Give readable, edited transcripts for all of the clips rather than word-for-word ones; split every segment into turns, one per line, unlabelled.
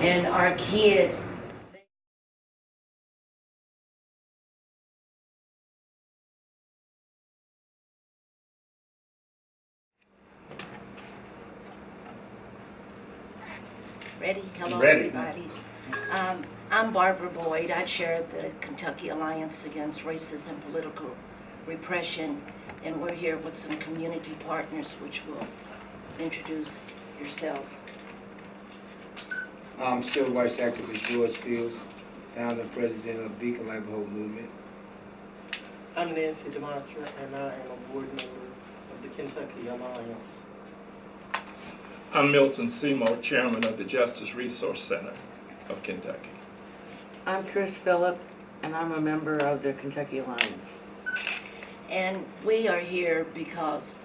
And our kids, ready? Hello,
Ready.
everybody. I'm Barbara Boyd. I chair the Kentucky Alliance Against Racism and Political Repression, and we're here with some community partners, which will introduce yourselves.
I'm civil rights activist George Fields, founder and president of Beacon Life Hope Movement.
I'm Nancy DeMontra, and I am a board member of the Kentucky Alliance.
I'm Milton Seymour, chairman of the Justice Resource Center of Kentucky.
I'm Chris Phillip, and I'm a member of the Kentucky Alliance.
And we are here because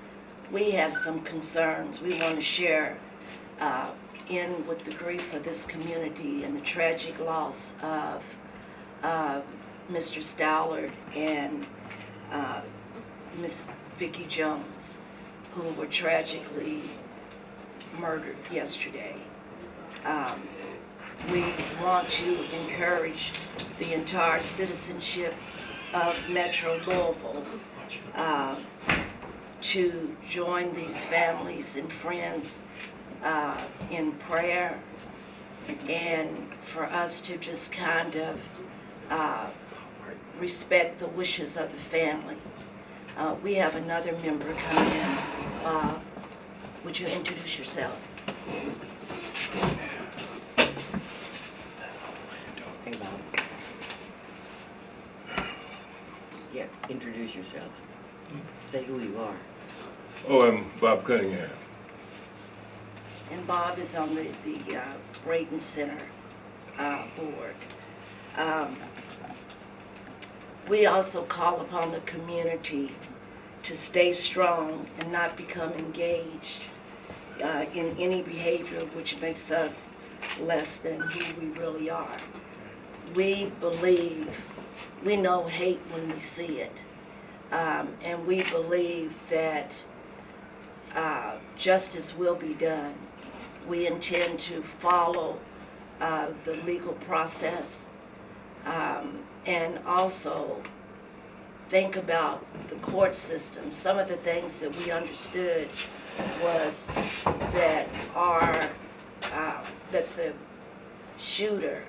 we have some concerns we want to share in with the grief of this community and the tragic loss of Mr. Stallard and Miss Vicki Jones, who were tragically murdered yesterday. We want to encourage the entire citizenship of Metro Louisville to join these families and friends in prayer, and for us to just kind of respect the wishes of the family. We have another member come in. Would you introduce yourself?
Hey, Bob. Yeah, introduce yourself. Say who you are.
Oh, I'm Bob Cunningham.
And Bob is on the Braden Center board. We also call upon the community to stay strong and not become engaged in any behavior which makes us less than who we really are. We know hate when we see it, and we believe that justice will be done. We intend to follow the legal process and also think about the court system. Some of the things that we understood was that that the shooter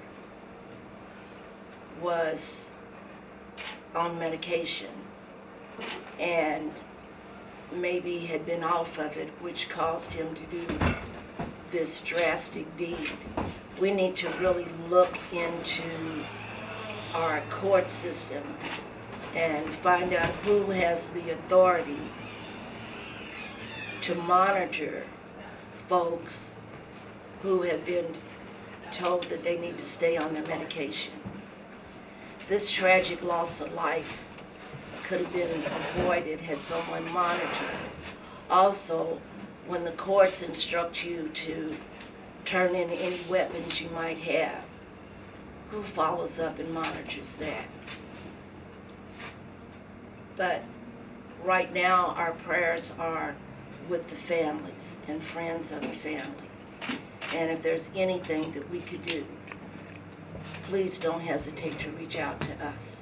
was on medication and maybe had been off of it, which caused him to do this drastic deed. We need to really look into our court system and find out who has the authority to monitor folks who have been told that they need to stay on their medication. This tragic loss of life could have been avoided had someone monitored. Also, when the courts instruct you to turn in any weapons you might have, who follows up and monitors that? But right now, our prayers are with the families and friends of the family. And if there's anything that we could do, please don't hesitate to reach out to us.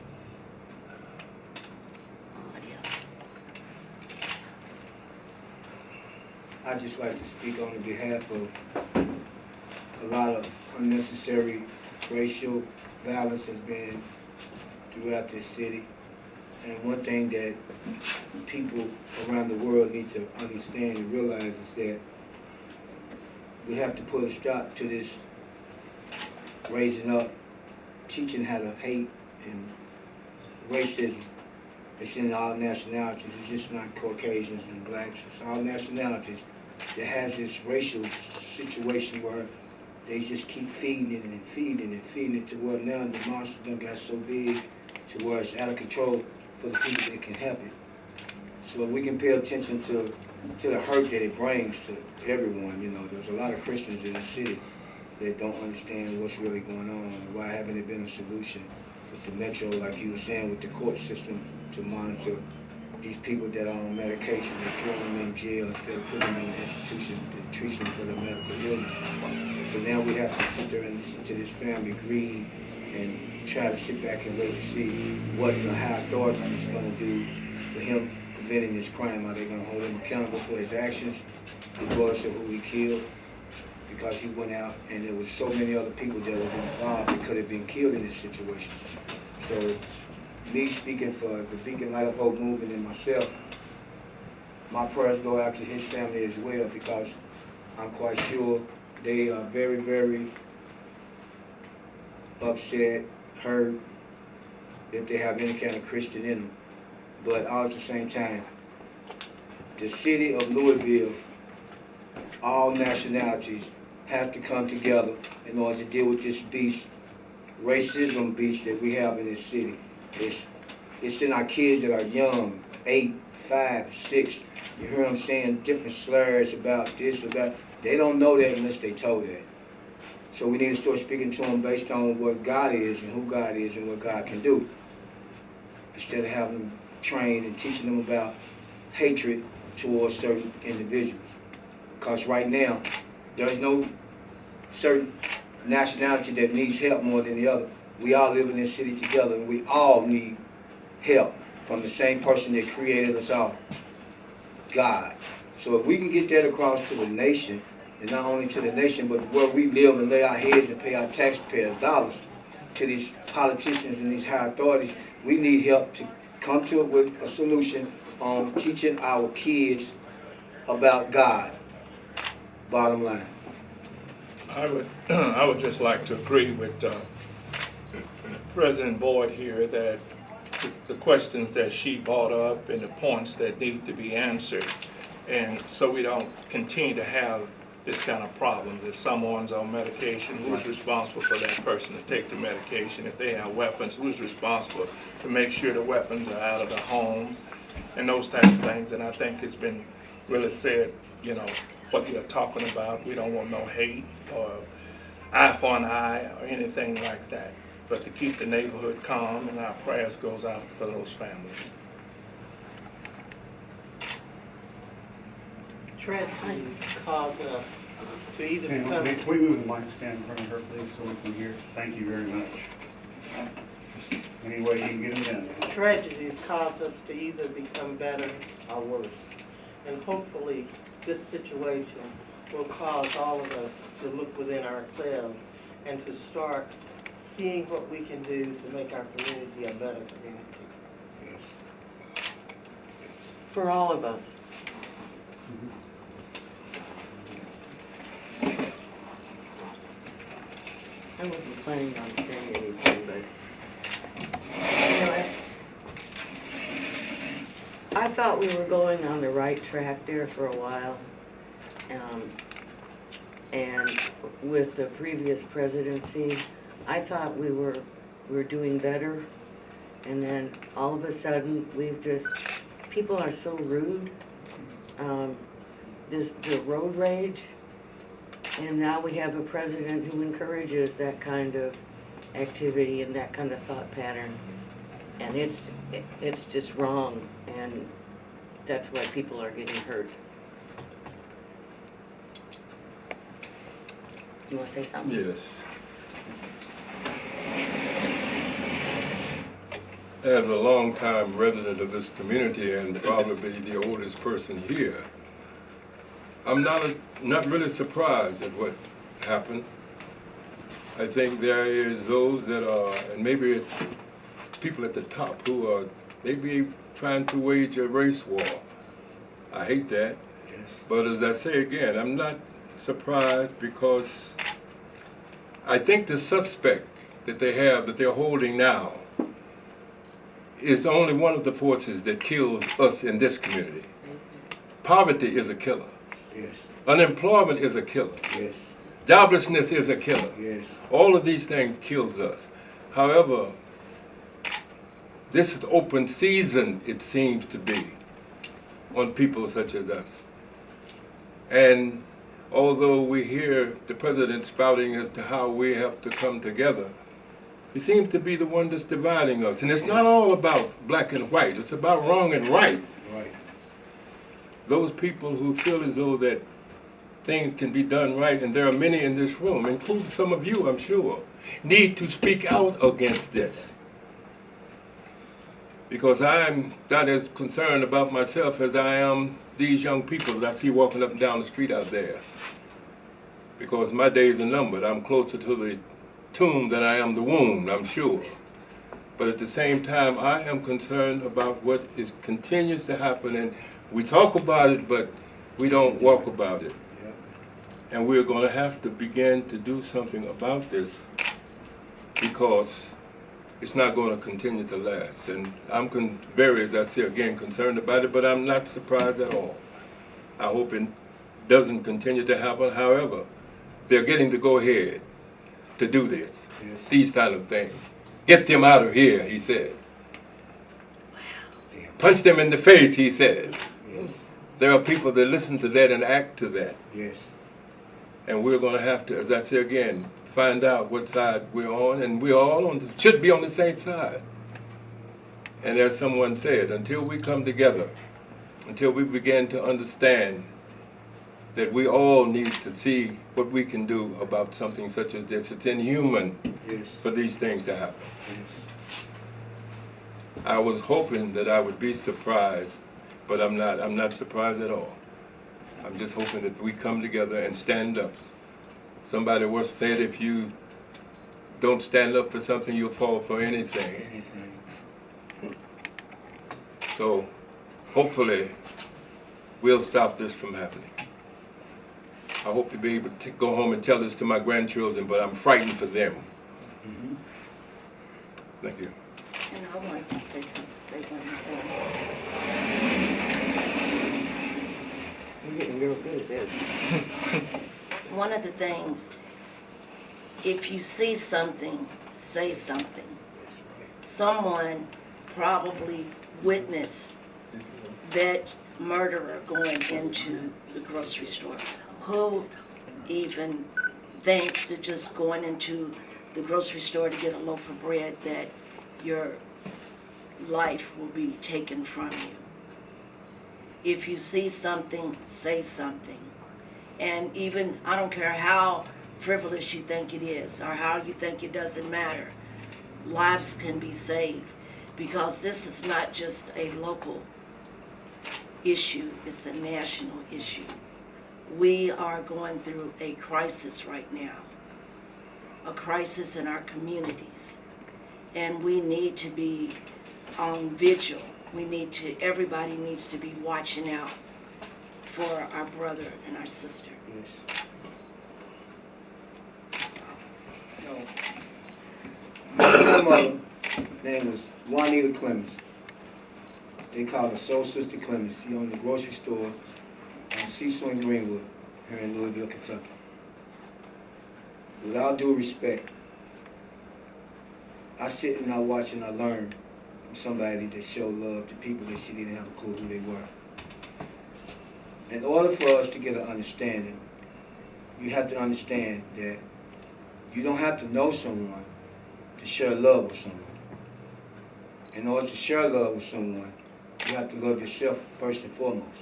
I'd just like to speak on behalf of a lot of unnecessary racial violence has been throughout this city. And one thing that people around the world need to understand and realize is that we have to put a stop to this raising up, teaching how to hate and racism. It's in all nationalities. It's just not Caucasians and blacks. It's all nationalities that has this racial situation where they just keep feeding it and feeding it and feeding it to where now the monster done got so big to where it's out of control for the people that can help it. So if we can pay attention to the hurt that it brings to everyone, you know, there's a lot of Christians in the city that don't understand what's really going on and why haven't there been a solution with the Metro, like you were saying, with the court system to monitor these people that are on medication and throw them in jail instead of putting them in an institution to treat them for their medical illness. So So now we have to sit there and listen to this family grieve and try to sit back and wait to see what the high authority is going to do for him preventing this crime. Are they going to hold him accountable for his actions, regardless of who he killed? Because he went out and there was so many other people that were involved that could have been killed in this situation. So, me speaking for the Beacon Light of Hope movement and myself, my prayers go out to his family as well, because I'm quite sure they are very, very upset, hurt, if they have any kind of Christian in them. But all at the same time, the city of Louisville, all nationalities have to come together in order to deal with this beast, racism beast that we have in this city. It's in our kids that are young, 8, 5, 6. You hear them saying different slurs about this or that. They don't know that unless they told that. So we need to start speaking to them based on what God is and who God is and what God can do, instead of having them trained and teaching them about hatred towards certain individuals. Because right now, there's no certain nationality that needs help more than the other. We all live in this city together, and we all need help from the same person that created us all, God. So if we can get that across to the nation, and not only to the nation, but where we live and lay our heads and pay our taxpayers' dollars to these politicians and these high authorities, we need help to come to it with a solution on teaching our kids about God. Bottom line.
I would just like to agree with President Boyd here that the questions that she brought up and the points that need to be answered, and so we don't continue to have this kind of problems. If someone's on medication, who's responsible for that person to take the medication? If they have weapons, who's responsible to make sure the weapons are out of the homes and those types of things? And I think it's been really said, what you're talking about. We don't want no hate or eye for an eye or anything like that, but to keep the neighborhood calm, and our prayers goes out for those families.
Tragedy cause us to either
Can
become,
we move the mic stand in front of her, please, so we can hear? Thank you very much. Just any way you can get them in.
tragedies cause us to either become better or worse. And hopefully, this situation will cause all of us to look within ourselves and to start seeing what we can do to make our community a better community.
Yes.
For all of us. I wasn't planning on saying anything, but I thought we were going on the right track there for a while. And with the previous presidency, I thought we were doing better. And then all of a sudden, people are so rude. The road rage. And now we have a president who encourages that kind of activity and that kind of thought pattern. And it's just wrong, and that's why people are getting hurt. You want to say something?
Yes. As a longtime resident of this community and probably the oldest person here, I'm not really surprised at what happened. I think there is those that are, and maybe it's people at the top who are maybe trying to wage a race war. I hate that.
Yes.
But as I say again, I'm not surprised, because I think the suspect that they're holding now is only one of the forces that kills us in this community. Poverty is a killer.
Yes.
Unemployment is a killer.
Yes.
Joblessness is a killer.
Yes.
All of these things kills us. However, this is open season, it seems to be, on people such as us. And although we hear the president spouting as to how we have to come together, he seems to be the one that's dividing us. And it's not all about black and white. It's about wrong and right.
Right.
Those people who feel as though that things can be done right, and there are many in this room, including some of you, I'm sure, need to speak out against this. Because I'm not as concerned about myself as I am these young people that I see walking up and down the street out there. Because my days are numbered. I'm closer to the tomb than I am the womb, I'm sure. But at the same time, I am concerned about what continues to happen, and we talk about it, but we don't walk about it. And we're going to have to begin to do something about this, because it's not going to continue to last. And I'm very, as I say again, concerned about it, but I'm not surprised at all. I hope it doesn't continue to happen. However, they're getting to go ahead to do this, these kind of things. Get them out of here, he said. Punch them in the face, he said.
Yes.
There are people that listen to that and act to that.
Yes.
And we're going to have to, as I say again, find out what side we're on, and we're all should be on the same side. And as someone said, until we come together, until we begin to understand that we all need to see what we can do about something such as this. It's inhuman for these things to happen. I was hoping that I would be surprised, but I'm not. I'm not surprised at all. I'm just hoping that we come together and stand up. Somebody once said, if you don't stand up for something, you'll fall for anything. So hopefully we'll stop this from happening. I hope to be able to go home and tell this to my grandchildren, but I'm frightened for them. Thank you.
And I wanted to say one more thing.
You're getting real good at this.
One of the things, if you see something, say something. Someone probably witnessed that murderer going into the grocery store. Who even thinks to just going into the grocery store to get a loaf of bread that your life will be taken from you? If you see something, say something. And even, I don't care how frivolous you think it is or how you think it doesn't matter, lives can be saved, because this is not just a local issue, it's a national issue. We are going through a crisis right now, a crisis in our communities, and we need to be on vigil. Everybody needs to be watching out for our brother and our sister. That's all.
My grandmother name was Juanita Clemens. They called her Soul Sister Clemens. She owned the grocery store on Cecil and Greenwood here in Louisville, Kentucky. With all due respect, I sit and I watch and I learn from somebody that showed love to people that she didn't have a clue who they were. In order for us to get an understanding, you have to understand that you don't have to know someone to share love with someone. In order to share love with someone, you have to love yourself first and foremost.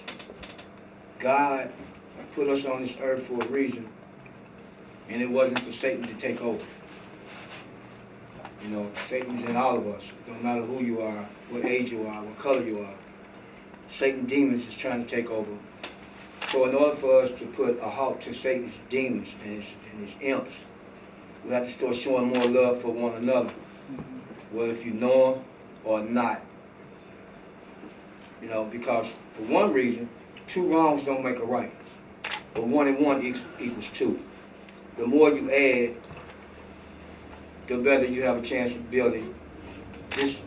God put us on this earth for a reason, and it wasn't for Satan to take over. You know, Satan's in all of us. No matter who you are, what age you are, what color you are. Satan demons is trying to take over. So in order for us to put a halt to Satan's demons and his imps, we have to start showing more love for one another, whether if you know them or not. You know, because for one reason, two wrongs don't make a right, but 1 and 1 equals 2. The more you add, the better you have a chance of building this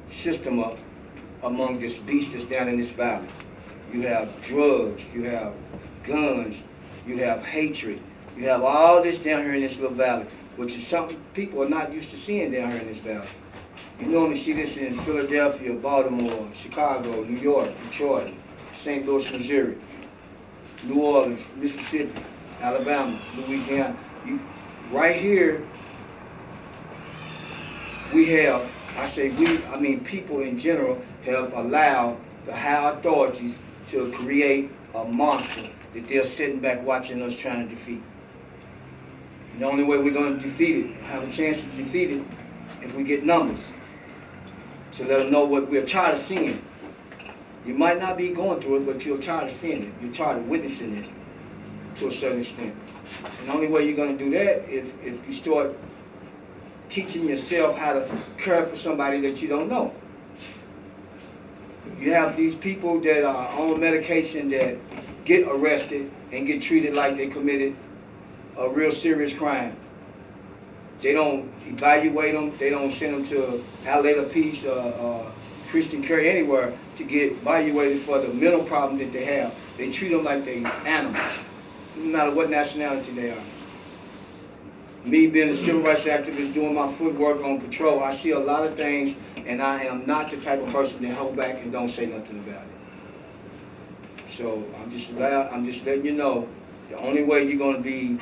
system up among this beast that's down in this valley. You have drugs, you have guns, you have hatred, you have all this down here in this little valley, which is something people are not used to seeing down here in this valley. You normally see this in Philadelphia, Baltimore, Chicago, New York, Detroit, St. Louis, Missouri, New Orleans, Mississippi, Alabama, Louisiana. Right here, we have, I mean people in general have allowed the high authorities to create a monster that they're sitting back watching us trying to defeat. And the only way we're going to defeat it, have a chance to defeat it, if we get numbers. To let them know what we're tired of seeing. You might not be going through it, but you're tired of seeing it. You're tired of witnessing it to a certain extent. And the only way you're going to do that is if you start teaching yourself how to care for somebody that you don't know. You have these people that are on medication that get arrested and get treated like they committed a real serious crime. They don't evaluate them. They don't send them to Allied Peace, Christian Care, anywhere to get evaluated for the mental problem that they have. They treat them like they animals, no matter what nationality they are. Me being a civil rights activist, doing my footwork on patrol, I see a lot of things, and I am not the type of person that hold back and don't say nothing about it. So I'm just letting you know, the only way you're going to be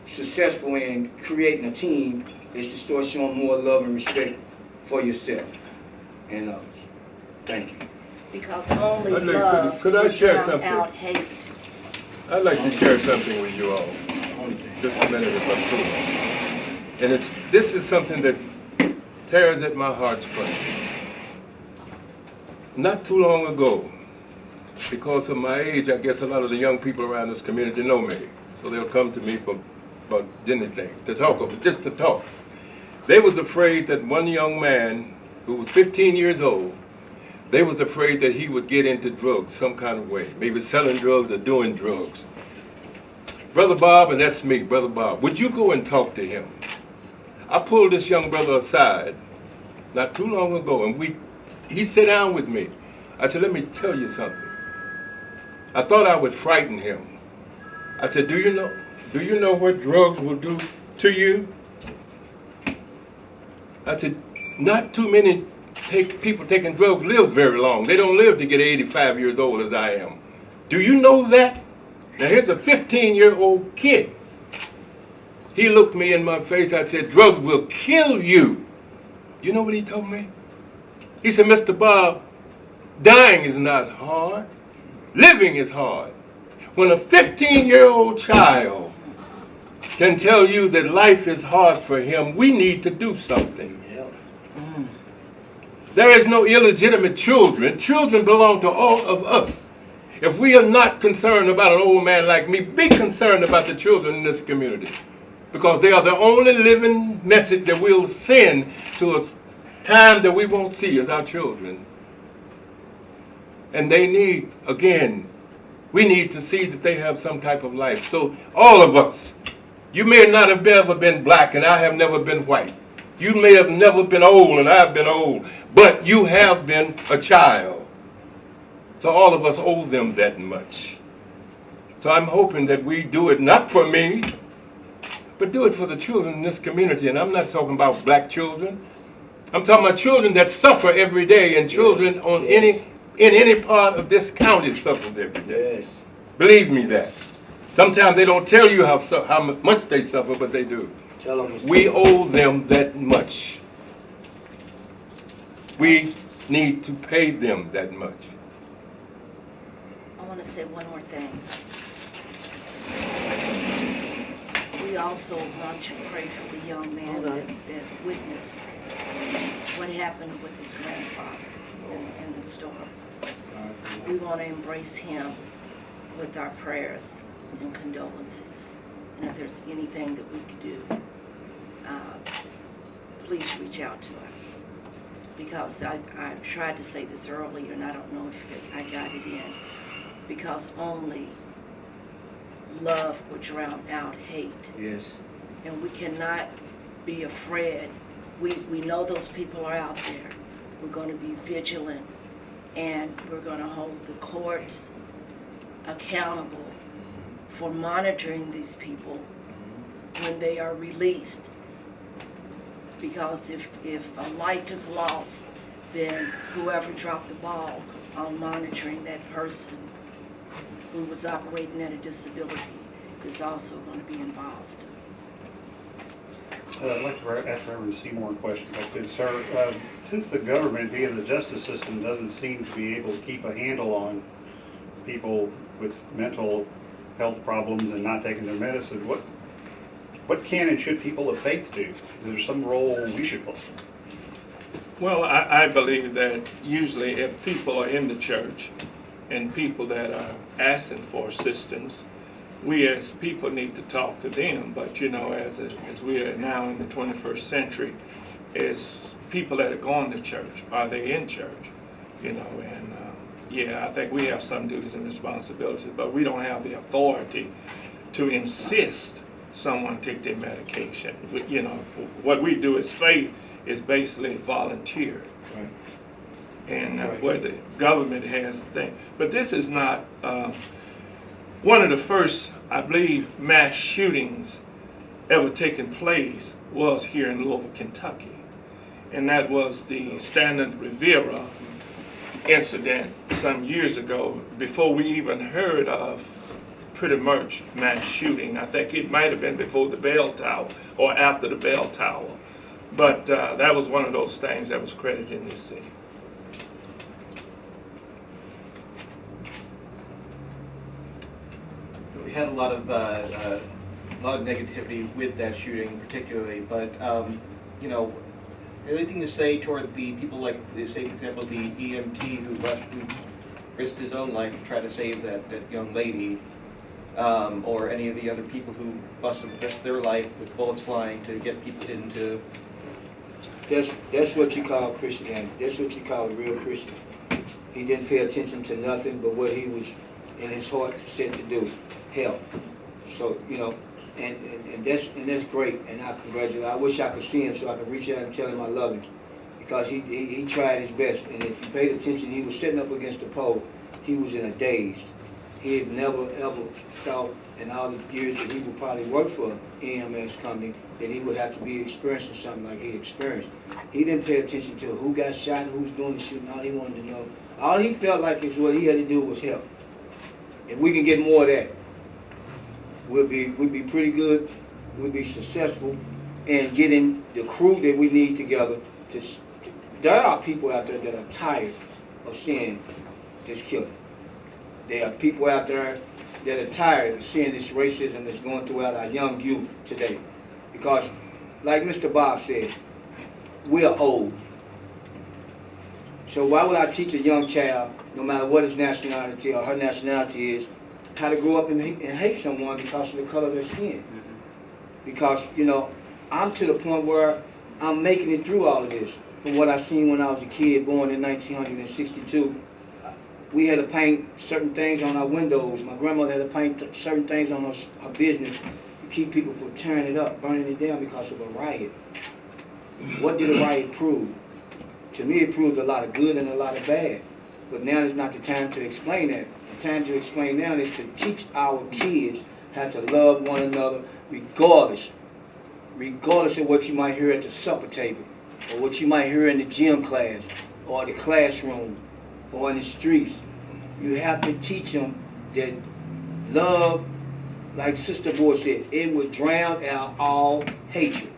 successful in creating a team is to start showing more love and respect for yourself and others. Thank you.
Because only
I'd like-
love
could I
will
share
drown
something?
out hate.
I'd like to share something with you all.
Only thing.
Just a minute if I could. And this is something that tears at my heartstrings. Not too long ago, because of my age, I guess a lot of the young people around this community know me. So they'll come to me for about anything, to talk about, just to talk. They was afraid that one young man who was 15 years old, they was afraid that he would get into drugs some kind of way, maybe selling drugs or doing drugs. Brother Bob, and that's me, Brother Bob, would you go and talk to him? I pulled this young brother aside not too long ago, and he sat down with me. I said, let me tell you something. I thought I would frighten him. I said, do you know what drugs will do to you? I said, not too many people taking drugs live very long. They don't live to get 85 years old as I am. Do you know that? Now here's a 15-year-old kid. He looked me in my face. I said, drugs will kill you. You know what he told me? He said, Mr. Bob, dying is not hard. Living is hard. When a 15-year-old child can tell you that life is hard for him, we need to do something. There is no illegitimate children. Children belong to all of us. If we are not concerned about an old man like me, be concerned about the children in this community. Because they are the only living message that we'll send to a time that we won't see as our children. And they need, again, we need to see that they have some type of life. So all of us, you may not have ever been black and I have never been white. You may have never been old and I've been old, but you have been a child. So all of us owe them that much. So I'm hoping that we do it not for me, but do it for the children in this community. And I'm not talking about black children. I'm talking about children that suffer every day, and children in any part of this county suffer every day.
Yes.
Believe me that. Sometimes they don't tell you how much they suffer, but they do.
Tell them.
We owe them that much. We need to pay them that much.
I want to say one more thing. We also want to pray for the young man that witnessed what happened with his grandfather in the store. We want to embrace him with our prayers and condolences. And if there's anything that we could do, please reach out to us. Because I tried to say this earlier, and I don't know if I got it in. Because only love will drown out hate.
Yes.
And we cannot be afraid. We know those people are out there. We're going to be vigilant, and we're going to hold the courts accountable for monitoring these people when they are released. Because if a life is lost, then whoever dropped the ball on monitoring that person who was operating at a disability is also going to be involved.
I'd like to ask Reverend Seymour a question, if I could, sir. Since the government, via the justice system, doesn't seem to be able to keep a handle on people with mental health problems and not taking their medicine, what can and should people of faith do? Is there some role we should play?
Well, I believe that usually if people are in the church and people that are asking for assistance, we as people need to talk to them. But as we are now in the 21st century, as people that are going to church, are they in church? I think we have some duties and responsibilities, but we don't have the authority to insist someone take their medication. What we do as faith is basically volunteer.
Right.
And
Right.
where the government has things. But this is not one of the first, I believe, mass shootings ever taken place was here in Louisville, Kentucky. And that was the Standard Rivera incident some years ago, before we even heard of pretty much mass shooting. I think it might have been before the bell tower or after the bell tower. But that was one of those things that was credited in this city.
We had a lot of negativity with that shooting, particularly. But anything to say toward the people, like, say, for example, the EMT who risked his own life to try to save that young lady, or any of the other people who must have risked their life with bullets flying to get people into.
That's what you call Christianity. That's what you call a real Christian. He didn't pay attention to nothing but what he was in his heart said to do, help. So and that's great, and I congratulate. I wish I could see him so I could reach out and tell him I love him, because he tried his best. And if you paid attention, he was sitting up against the pole. He was in a daze. He had never ever thought in all the years that he would probably work for an EMS company that he would have to be experiencing something like he experienced. He didn't pay attention to who got shot and who's doing the shooting. All he wanted to know, all he felt like is what he had to do was help. If we can get more of that, we'll be pretty good. We'll be successful in getting the crew that we need together. There are people out there that are tired of seeing this killing. There are people out there that are tired of seeing this racism that's going throughout our young youth today. Because, like Mr. Bob said, we're old. So why would I teach a young child, no matter what his nationality or her nationality is, how to grow up and hate someone because of the color of their skin? Because, I'm to the point where I'm making it through all of this. From what I seen when I was a kid, born in 1962, we had to paint certain things on our windows. My grandmother had to paint certain things on her business to keep people from tearing it up, burning it down because of a riot. What did a riot prove? To me, it proved a lot of good and a lot of bad. But now is not the time to explain that. The time to explain now is to teach our kids how to love one another regardless of what you might hear at the supper table, or what you might hear in the gym class, or the classroom, or in the streets. You have to teach them that love, like Sister Boy said, it would drown out all hatred.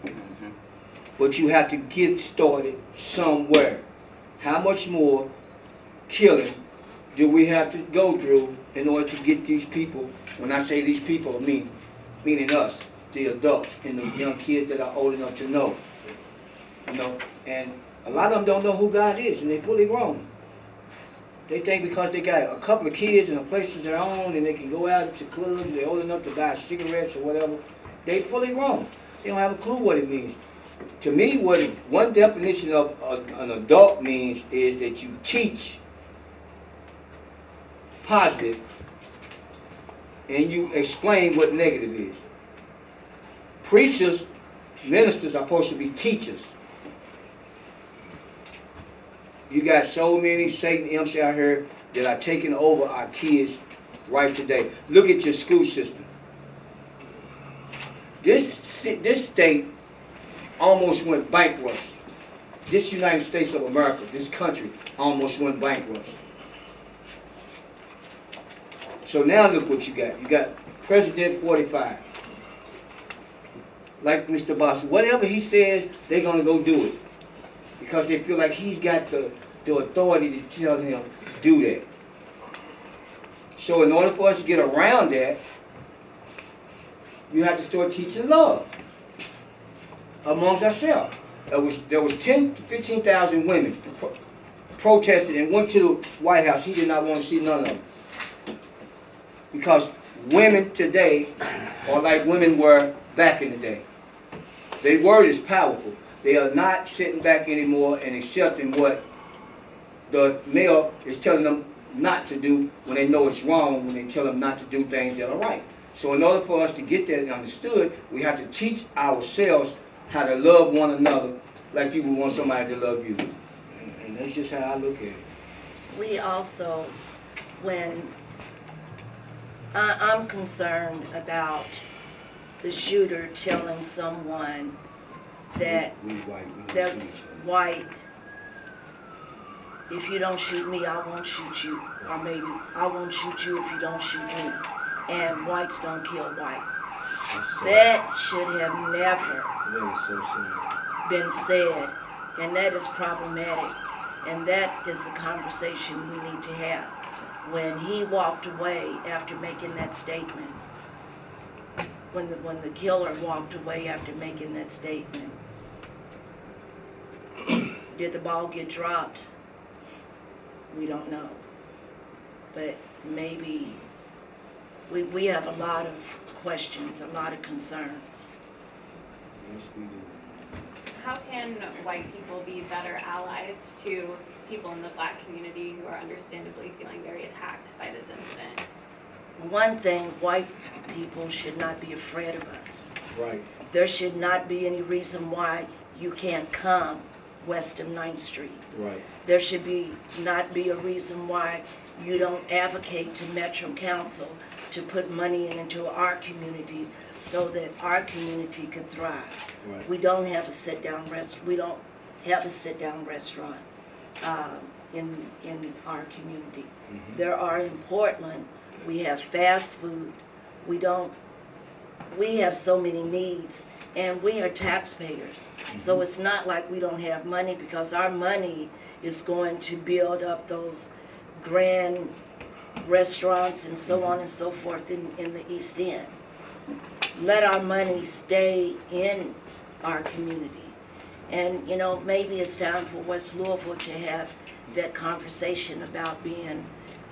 But you have to get started somewhere. How much more killing do we have to go through in order to get these people? When I say these people, meaning us, the adults, and the young kids that are old enough to know. And a lot of them don't know who God is, and they're fully grown. They think because they got a couple of kids and a place of their own, and they can go out to clubs, and they're old enough to buy cigarettes or whatever, they fully grown. They don't have a clue what it means. To me, one definition of an adult means is that you teach positive and you explain what negative is. Preachers, ministers are supposed to be teachers. You got so many Satan imps out here that are taking over our kids right today. Look at your school system. This state almost went bankrupt. This United States of America, this country, almost went bankrupt. So now look what you got. You got President 45. Like Mr. Boss, whatever he says, they're going to go do it. Because they feel like he's got the authority to tell them do that. So in order for us to get around that, you have to start teaching love amongst ourselves. There was 10 to 15,000 women protested and went to the White House. He did not want to see none of them. Because women today are like women were back in the day. Their word is powerful. They are not sitting back anymore and accepting what the male is telling them not to do when they know it's wrong, when they tell them not to do things that are right. So in order for us to get that understood, we have to teach ourselves how to love one another like you would want somebody to love you. And that's just how I look at it.
We also, when I'm concerned about the shooter telling someone that
We white, we don't
that's
see each other.
white, if you don't shoot me, I won't shoot you. Or maybe, I won't shoot you if you don't shoot me. And whites don't kill white.
That's sad.
That should have never
That is so sad.
been said, and that is problematic. And that is the conversation we need to have. When he walked away after making that statement, when the killer walked away after making that statement, did the ball get dropped? We don't know. But maybe we have a lot of questions, a lot of concerns.
Yes, we do.
How can white people be better allies to people in the black community who are understandably feeling very attacked by this incident?
One thing, white people should not be afraid of us.
Right.
There should not be any reason why you can't come west of 9th Street.
Right.
There should not be a reason why you don't advocate to Metro Council to put money into our community so that our community can thrive.
Right.
We don't have a sit-down restaurant in our community.
Mhm.
There are in Portland, we have fast food. We have so many needs, and we are taxpayers. So it's not like we don't have money, because our money is going to build up those grand restaurants and so on and so forth in the East End. Let our money stay in our community. And, maybe it's time for West Louisville to have that conversation about being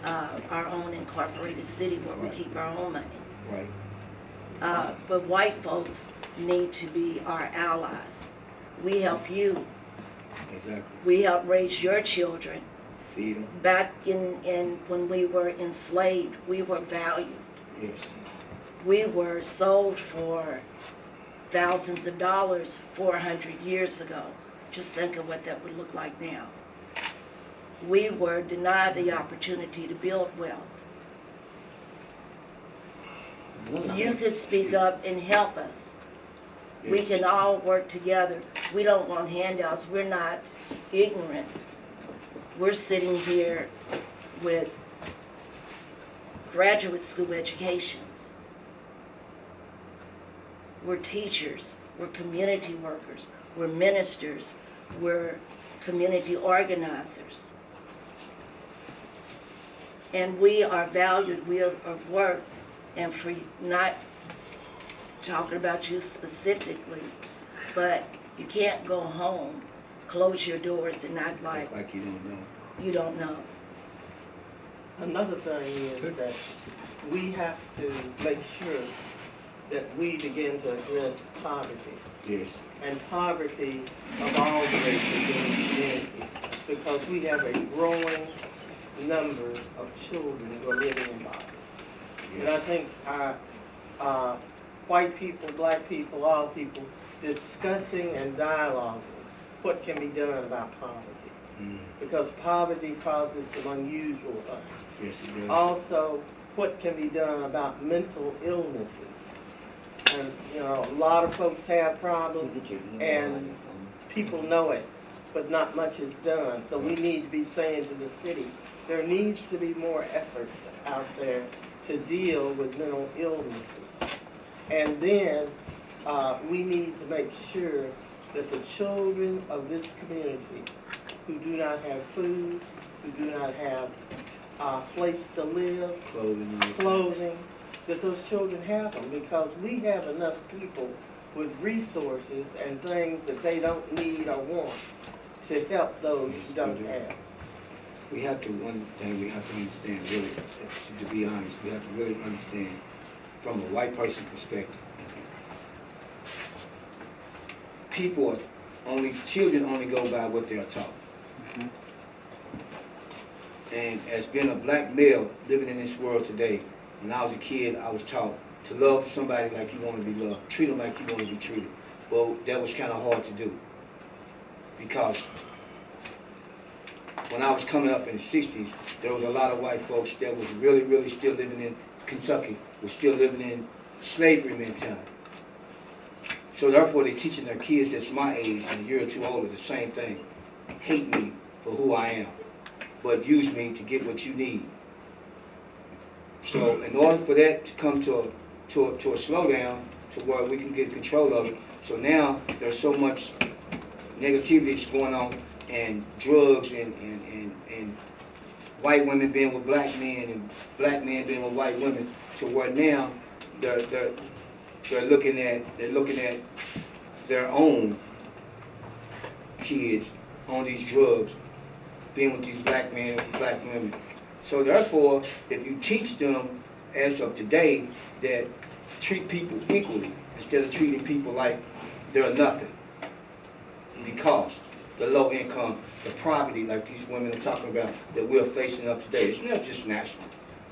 our own incorporated city where we
Right.
keep our own money.
Right.
But white folks need to be our allies. We help you.
Exactly.
We help raise your children.
Feed them.
Back in when we were enslaved, we were valued.
Yes.
We were sold for thousands of dollars 400 years ago. Just think of what that would look like now. We were denied the opportunity to build wealth. You could speak up and help us. We
Yes.
can all work together. We don't want handouts. We're not ignorant. We're sitting here with graduate school educations. We're teachers. We're community workers. We're ministers. We're community organizers. And we are valued. We are worth. And for not talking about you specifically, but you can't go home, close your doors, and not like
Like you don't know.
you don't know.
Another thing is that we have to make sure that we begin to address poverty,
Yes.
and poverty of all races in this community, because we have a growing number of children who are living in poverty. And I
Yes.
think our white people, black people, all people, discussing and dialoguing what can be done about poverty.
Mm.
Because poverty causes some unusual things.
Yes, it does.
Also, what can be done about mental illnesses. And, a lot of folks have problems, and people know it, but not much is done. So we need to be saying to the city, there needs to be more efforts out there to deal with mental illnesses. And then we need to make sure that the children of this community who do not have food, who do not have place to live, clothing, that those children have them, because we have enough people with resources and things that they don't need or want to help those who don't have.
We have to, one thing we have to understand, really, to be honest, we have to really understand from a white person perspective. Children only go by what they are taught. And as being a black male living in this world today, when I was a kid, I was taught to love somebody like you want to be loved, treat them like you want to be treated. Well, that was kind of hard to do, because when I was coming up in the 60s, there was a lot of white folks that was really, really still living in Kentucky, was still living in slavery mentality. So therefore, they're teaching their kids that's my age and a year or two older the same thing. Hate me for who I am, but use me to get what you need. So in order for that to come to a slowdown to where we can get control of it, so now there's so much negativity that's going on, and drugs and white women being with black men and black men being with white women, to where now they're looking at their own kids on these drugs, being with these black men and black women. So therefore, if you teach them as of today that treat people equally instead of treating people like they're nothing, because the low income, the poverty, like these women are talking about, that we're facing up today, it's not just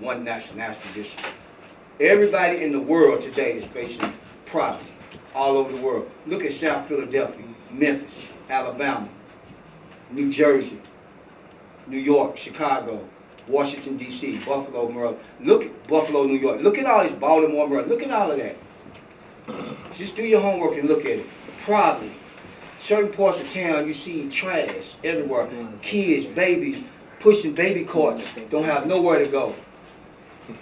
one nationality. Just everybody in the world today is facing poverty all over the world. Look at South Philadelphia, Memphis, Alabama, New Jersey, New York, Chicago, Washington, D.C., Buffalo, Maryland. Look at Buffalo, New York. Look at all this Baltimore, Maryland. Look at all of that. Just do your homework and look at it. Poverty. Certain parts of town, you see trash everywhere. Kids, babies, pushing baby carts, don't have nowhere to go.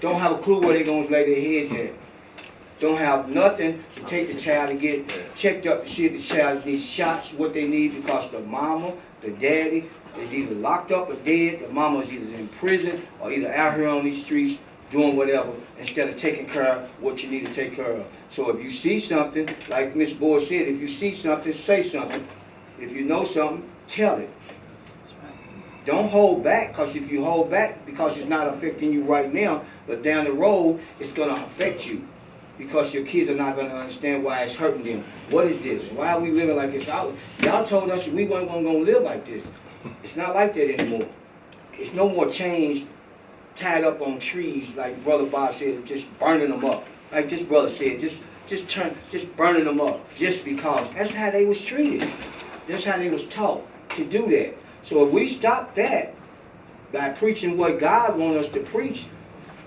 Don't have a clue where they're going to lay their heads at. Don't have nothing to take the child to get checked up to see if the child needs shots, what they need, because the mama, the daddy is either locked up or dead. The mama is either in prison or either out here on these streets doing whatever, instead of taking care of what you need to take care of. So if you see something, like Miss Boyd said, if you see something, say something. If you know something, tell it. Don't hold back, because if you hold back because it's not affecting you right now, but down the road, it's going to affect you, because your kids are not going to understand why it's hurting them. What is this? Why are we living like this? Y'all told us we weren't going to live like this. It's not like that anymore. It's no more chains tied up on trees, like Brother Bob said, just burning them up. Like this brother said, just burning them up, just because. That's how they was treated. That's how they was taught to do that. So if we stop that by preaching what God wants us to preach,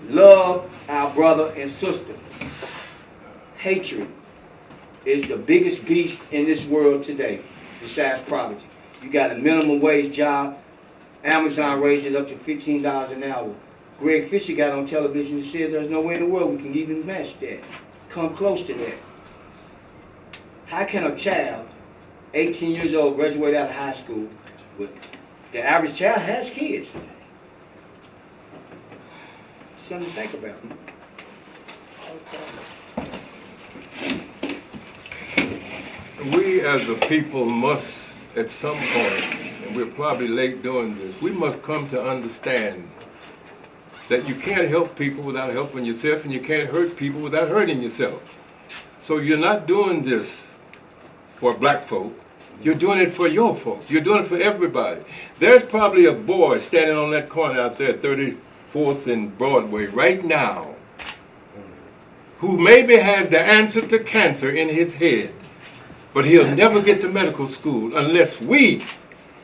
love our brother and sister. Hatred is the biggest beast in this world today, besides poverty. You got a minimum wage job. Amazon raised it up to $15 an hour. Greg Fisher got on television and said there's no way in the world we can even match that, come close to that. How can a child, 18 years old, graduate out of high school, with the average child has kids? Something to think about.
We as a people must, at some point, and we're probably late doing this, we must come to understand that you can't help people without helping yourself, and you can't hurt people without hurting yourself. So you're not doing this for black folk. You're doing it for your folk. You're doing it for everybody. There's probably a boy standing on that corner out there, 34th and Broadway, right now, who maybe has the answer to cancer in his head, but he'll never get to medical school unless we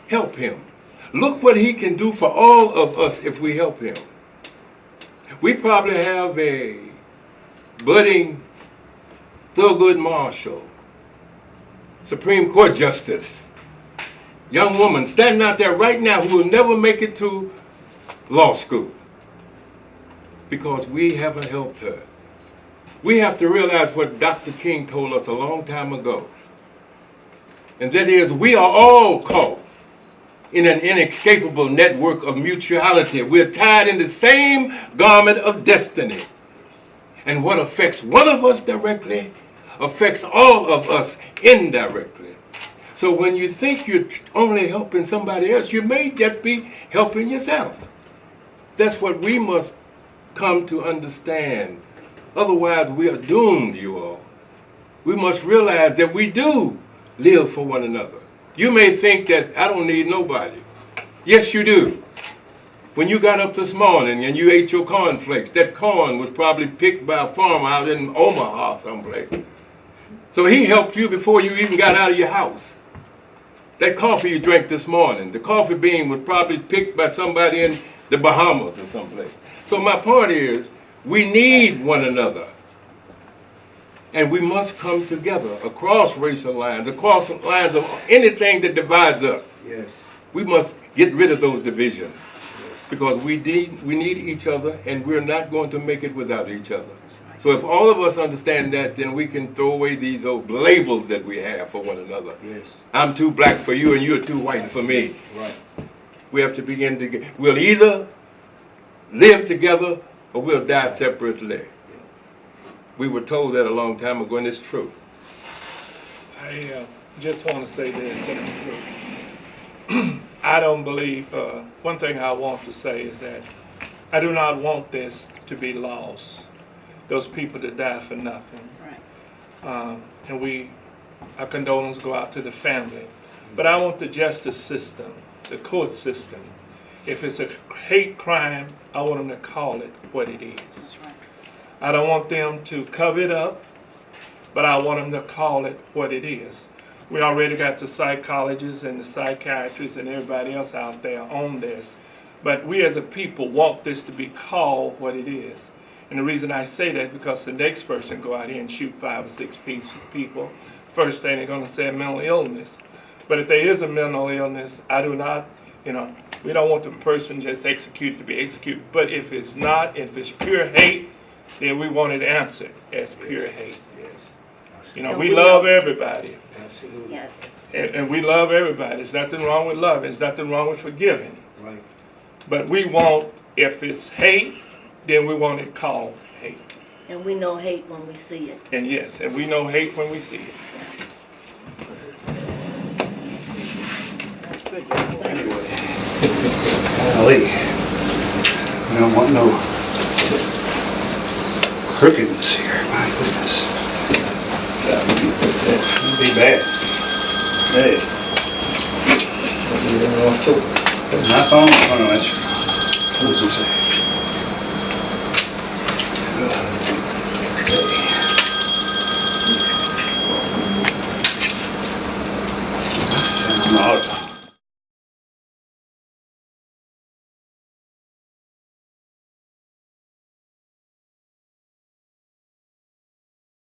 help him. Look what he can do for all of us if we help him. We probably have a budding Thurgood Marshall, Supreme Court Justice, young woman standing out there right now who will never make it to law school because we haven't helped her. We have to realize what Dr. King told us a long time ago, and that is we are all caught in an inescapable network of mutuality. We're tied in the same garment of destiny. And what affects one of us directly affects all of us indirectly. So when you think you're only helping somebody else, you may just be helping yourself. That's what we must come to understand. Otherwise, we are doomed, you all. We must realize that we do live for one another. You may think that I don't need nobody. Yes, you do. When you got up this morning and you ate your cornflakes, that corn was probably picked by a farmer out in Omaha someplace. So he helped you before you even got out of your house. That coffee you drank this morning, the coffee bean was probably picked by somebody in the Bahamas or someplace. So my point is, we need one another. And we must come together across racial lines, across lines of anything that divides us.
Yes.
We must get rid of those divisions because we need each other, and we're not going to make it without each other. So if all of us understand that, then we can throw away these old labels that we have for one another.
Yes.
I'm too black for you and you're too white for me.
Right.
We have to begin to we'll either live together or we'll die separately. We were told that a long time ago, and it's true.
I just want to say this. I don't believe, one thing I want to say is that I do not want this to be lost. Those people that die for nothing.
Right.
And our condolences go out to the family. But I want the justice system, the court system, if it's a hate crime, I want them to call it what it is.
That's right.
I don't want them to cover it up, but I want them to call it what it is. We already got the psychologists and the psychiatrists and everybody else out there on this, but we as a people want this to be called what it is. And the reason I say that because the next person go out here and shoot 5 or 6 people, first thing they're going to say mental illness. But if there is a mental illness, I do not, we don't want the person just executed to be executed. But if it's not, if it's pure hate, then we want it answered as pure hate.
Yes.
We love everybody.
Absolutely.
Yes.
And we love everybody. There's nothing wrong with love. There's nothing wrong with forgiving.
Right.
But we want, if it's hate, then we want it called hate.
And we know hate when we see it.
And yes, and we know hate when we see it.
That's good, Joe.
Anyway, golly, we don't want no crookedness here. My goodness, that'd be bad. Hey, my phone? Oh no, that's. What was I say?